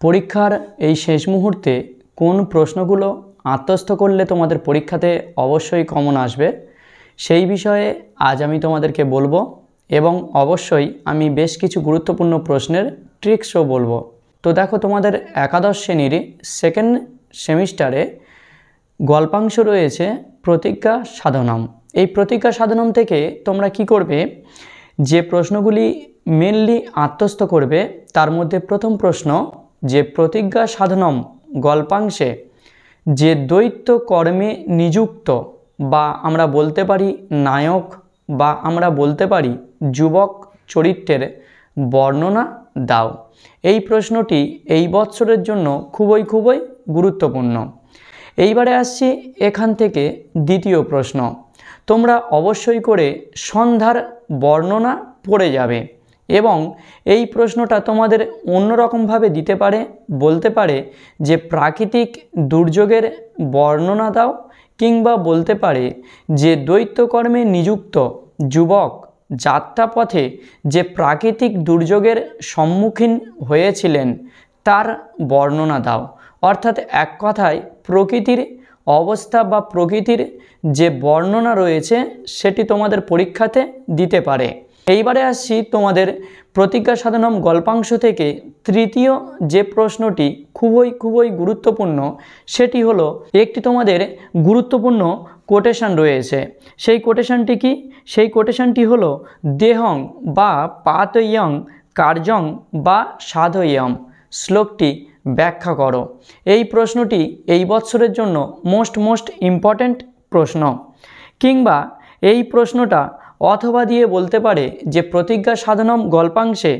পরীক্ষার এই শেষ মুহূর্তে কোন প্রশ্নগুলো আত্মস্থ করলে তোমাদের পরীক্ষাতে অবশ্যই কমন আসবে সেই বিষয়ে আজ আমি তোমাদেরকে বলবো এবং অবশ্যই আমি বেশ কিছু গুরুত্বপূর্ণ প্রশ্নের ট্রিক্সও বলবো। তো দেখো, তোমাদের একাদশ শ্রেণীর সেকেন্ড সেমিস্টারে গল্পাংশ রয়েছে প্রতিজ্ঞা সাধনম। এই প্রতিজ্ঞা সাধনম থেকে তোমরা কি করবে, যে প্রশ্নগুলি মেনলি আত্মস্থ করবে তার মধ্যে প্রথম প্রশ্ন, যে প্রতিজ্ঞা সাধনম গল্পাংশে যে দৈত্য কর্মে নিযুক্ত বা আমরা বলতে পারি নায়ক বা আমরা বলতে পারি যুবক চরিত্রের বর্ণনা দাও। এই প্রশ্নটি এই বৎসরের জন্য খুবই গুরুত্বপূর্ণ। এইবারে আসছি এখান থেকে দ্বিতীয় প্রশ্ন। তোমরা অবশ্যই করে সন্ধ্যার বর্ণনা পড়ে যাবে এবং এই প্রশ্নটা তোমাদের অন্যরকমভাবে দিতে পারে, বলতে পারে যে প্রাকৃতিক দুর্যোগের বর্ণনা দাও, কিংবা বলতে পারে যে দৈত্যকর্মে নিযুক্ত যুবক যাত্রাপথে যে প্রাকৃতিক দুর্যোগের সম্মুখীন হয়েছিলেন তার বর্ণনা দাও। অর্থাৎ এক কথায় প্রকৃতির অবস্থা বা প্রকৃতির যে বর্ণনা রয়েছে সেটি তোমাদের পরীক্ষাতে দিতে পারে। এইবারে আসছি তোমাদের প্রতিজ্ঞা সাধনম গল্পাংশ থেকে তৃতীয় যে প্রশ্নটি খুবই গুরুত্বপূর্ণ, সেটি হলো একটি তোমাদের গুরুত্বপূর্ণ কোটেশন রয়েছে। সেই কোটেশনটি কি? সেই কোটেশনটি হলো দেহং বা পাতয়ং কার্যং বা সাধয়ং। শ্লোকটি ব্যাখ্যা করো। এই প্রশ্নটি এই বৎসরের জন্য মোস্ট ইম্পর্ট্যান্ট প্রশ্ন। কিংবা এই প্রশ্নটা অথবা দিয়ে বলতে পারে যে প্রতিজ্ঞা সাধনম গল্পাংশে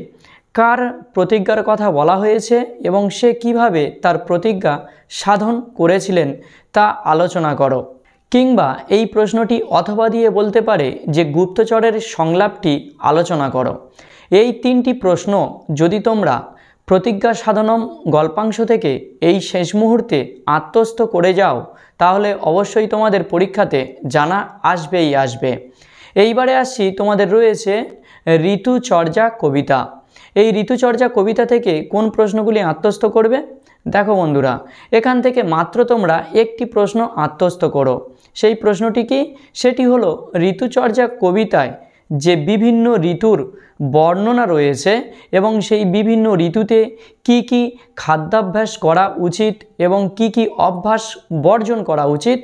কার প্রতিজ্ঞার কথা বলা হয়েছে এবং সে কিভাবে তার প্রতিজ্ঞা সাধন করেছিলেন তা আলোচনা করো। কিংবা এই প্রশ্নটি অথবা দিয়ে বলতে পারে যে গুপ্তচরের সংলাপটি আলোচনা করো। এই তিনটি প্রশ্ন যদি তোমরা প্রতিজ্ঞা সাধনম গল্পাংশ থেকে এই শেষ মুহূর্তে আত্মস্থ করে যাও তাহলে অবশ্যই তোমাদের পরীক্ষাতে জানা আসবেই আসবে। এইবারে আসছি তোমাদের রয়েছে ঋতুচর্যা কবিতা। এই ঋতুচর্যা কবিতা থেকে কোন প্রশ্নগুলি আত্মস্থ করবে? দেখো বন্ধুরা, এখান থেকে মাত্র তোমরা একটি প্রশ্ন আত্মস্থ করো। সেই প্রশ্নটি কি? সেটি হলো ঋতুচর্যা কবিতায় যে বিভিন্ন ঋতুর বর্ণনা রয়েছে এবং সেই বিভিন্ন ঋতুতে কি খাদ্যাভ্যাস করা উচিত এবং কি অভ্যাস বর্জন করা উচিত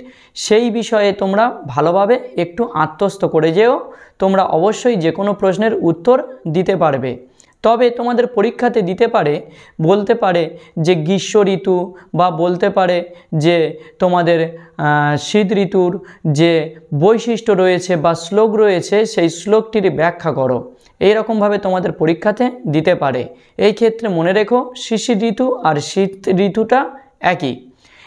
সেই বিষয়ে তোমরা ভালোভাবে একটু আত্মস্থ করে যেও। তোমরা অবশ্যই যে কোনো প্রশ্নের উত্তর দিতে পারবে। তবে তোমাদের পরীক্ষাতে দিতে পারে, বলতে পারে যে গ্রীষ্ম ঋতু বা বলতে পারে যে তোমাদের শীত ঋতুর যে বৈশিষ্ট্য রয়েছে বা শ্লোক রয়েছে সেই শ্লোকটির ব্যাখ্যা করো। এইরকমভাবে তোমাদের পরীক্ষাতে দিতে পারে। এই ক্ষেত্রে মনে রেখো শিশির ঋতু আর শীত ঋতুটা একই।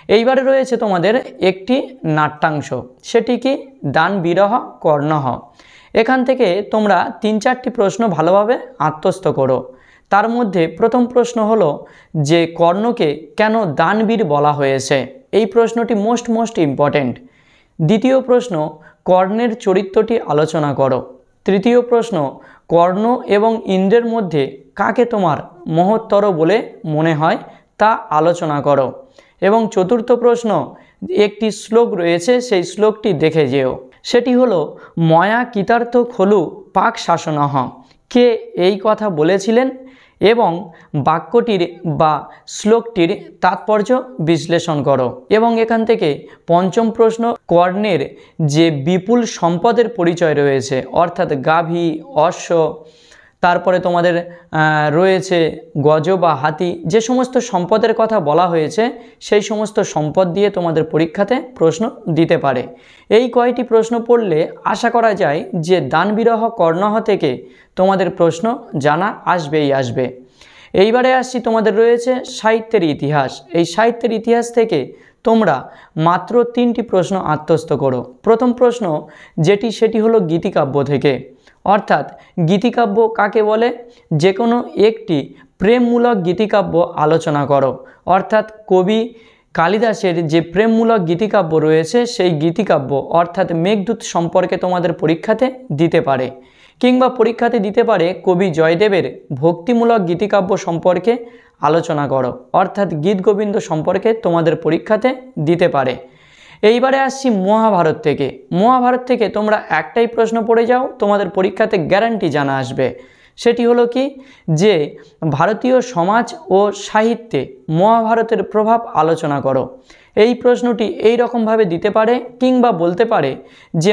এইবারে রয়েছে তোমাদের একটি নাট্যাংশ, সেটি কি? দান বিরহ কর্ণহ। এখান থেকে তোমরা 3-4টি প্রশ্ন ভালোভাবে আত্মস্থ করো। তার মধ্যে প্রথম প্রশ্ন হলো যে কর্ণকে কেন দানবীর বলা হয়েছে? এই প্রশ্নটি মোস্ট ইম্পর্ট্যান্ট। দ্বিতীয় প্রশ্ন, কর্ণের চরিত্রটি আলোচনা করো। তৃতীয় প্রশ্ন, কর্ণ এবং ইন্দ্রের মধ্যে কাকে তোমার মহত্তর বলে মনে হয় তা আলোচনা করো। এবং চতুর্থ প্রশ্ন, একটি শ্লোক রয়েছে সেই শ্লোকটি দেখে যেও। সেটি হলো ময়া কৃতার্থ খলু পাক শাসনঃ। কে এই কথা বলেছিলেন এবং বাক্যটির বা শ্লোকটির তাৎপর্য বিশ্লেষণ করো। এবং এখান থেকে পঞ্চম প্রশ্ন, কর্ণের যে বিপুল সম্পদের পরিচয় রয়েছে অর্থাৎ গাভী, অশ্ব, তারপরে তোমাদের রয়েছে গজ বা হাতি, যে সমস্ত সম্পদের কথা বলা হয়েছে সেই সমস্ত সম্পদ দিয়ে তোমাদের পরীক্ষাতে প্রশ্ন দিতে পারে। এই কয়টি প্রশ্ন পড়লে আশা করা যায় যে দান বিরহ কর্ণহ থেকে তোমাদের প্রশ্ন জানা আসবেই আসবে। এইবারে আসছি তোমাদের রয়েছে সাহিত্যের ইতিহাস। এই সাহিত্যের ইতিহাস থেকে তোমরা মাত্র 3টি প্রশ্ন আত্মস্থ করো। প্রথম প্রশ্ন সেটি হলো গীতিকাব্য থেকে। অর্থাৎ গীতিকাব্য কাকে বলে? যে কোনো একটি প্রেমমূলক গীতিকাব্য আলোচনা করো। অর্থাৎ কবি কালিদাসের যে প্রেমমূলক গীতিকাব্য রয়েছে সেই গীতিকাব্য অর্থাৎ মেঘদূত সম্পর্কে তোমাদের পরীক্ষাতে দিতে পারে। কিংবা পরীক্ষাতে দিতে পারে কবি জয়দেবের ভক্তিমূলক গীতিকাব্য সম্পর্কে আলোচনা করো, অর্থাৎ গীত গোবিন্দ সম্পর্কে তোমাদের পরীক্ষাতে দিতে পারে। এইবারে আসছি মহাভারত থেকে। মহাভারত থেকে তোমরা একটাই প্রশ্ন পড়ে যাও, তোমাদের পরীক্ষাতে গ্যারান্টি জানা আসবে। সেটি হলো কি, যে ভারতীয় সমাজ ও সাহিত্যে মহাভারতের প্রভাব আলোচনা করো। এই প্রশ্নটি এই রকমভাবে দিতে পারে, কিংবা বলতে পারে যে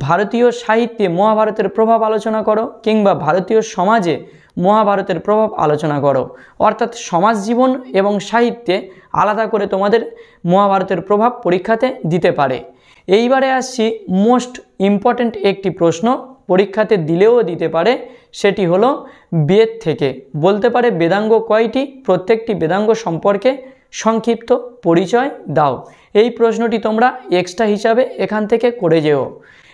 ভারতীয় সাহিত্যে মহাভারতের প্রভাব আলোচনা করো, কিংবা ভারতীয় সমাজে মহাভারতের প্রভাব আলোচনা করো। অর্থাৎ সমাজ জীবন এবং সাহিত্যে আলাদা করে তোমাদের মহাভারতের প্রভাব পরীক্ষাতে দিতে পারে। এইবারে আসছি মোস্ট ইম্পর্ট্যান্ট একটি প্রশ্ন, পরীক্ষাতে দিলেও দিতে পারে, সেটি হলো বেদ থেকে। বলতে পারে বেদাঙ্গ কয়টি, প্রত্যেকটি বেদাঙ্গ সম্পর্কে সংক্ষিপ্ত পরিচয় দাও। এই প্রশ্নটি তোমরা এক্সট্রা হিসাবে এখান থেকে করে যেও।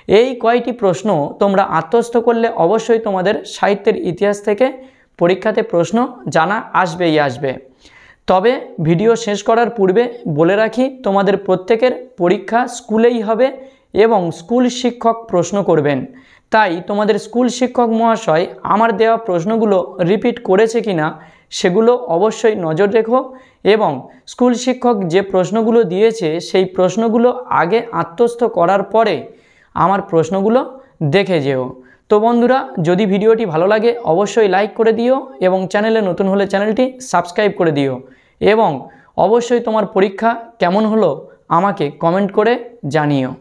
এই কয়টি প্রশ্ন তোমরা আত্মস্থ করলে অবশ্যই তোমাদের সাহিত্যের ইতিহাস থেকে পরীক্ষাতে প্রশ্ন জানা আসবেই আসবে। তবে ভিডিও শেষ করার পূর্বে বলে রাখি, তোমাদের প্রত্যেকের পরীক্ষা স্কুলেই হবে এবং স্কুল শিক্ষক প্রশ্ন করবেন। তাই তোমাদের স্কুল শিক্ষক মহাশয় আমার দেওয়া প্রশ্নগুলো রিপিট করেছে কিনা সেগুলো অবশ্যই নজর রেখো, এবং স্কুল শিক্ষক যে প্রশ্নগুলো দিয়েছে সেই প্রশ্নগুলো আগে আত্মস্থ করার পরে আমার প্রশ্নগুলো দেখে যেও। তো বন্ধুরা, যদি ভিডিওটি ভালো লাগে অবশ্যই লাইক করে দিও, এবং চ্যানেলে নতুন হলে চ্যানেলটি সাবস্ক্রাইব করে দিও, এবং অবশ্যই তোমার পরীক্ষা কেমন হলো আমাকে কমেন্ট করে জানিও।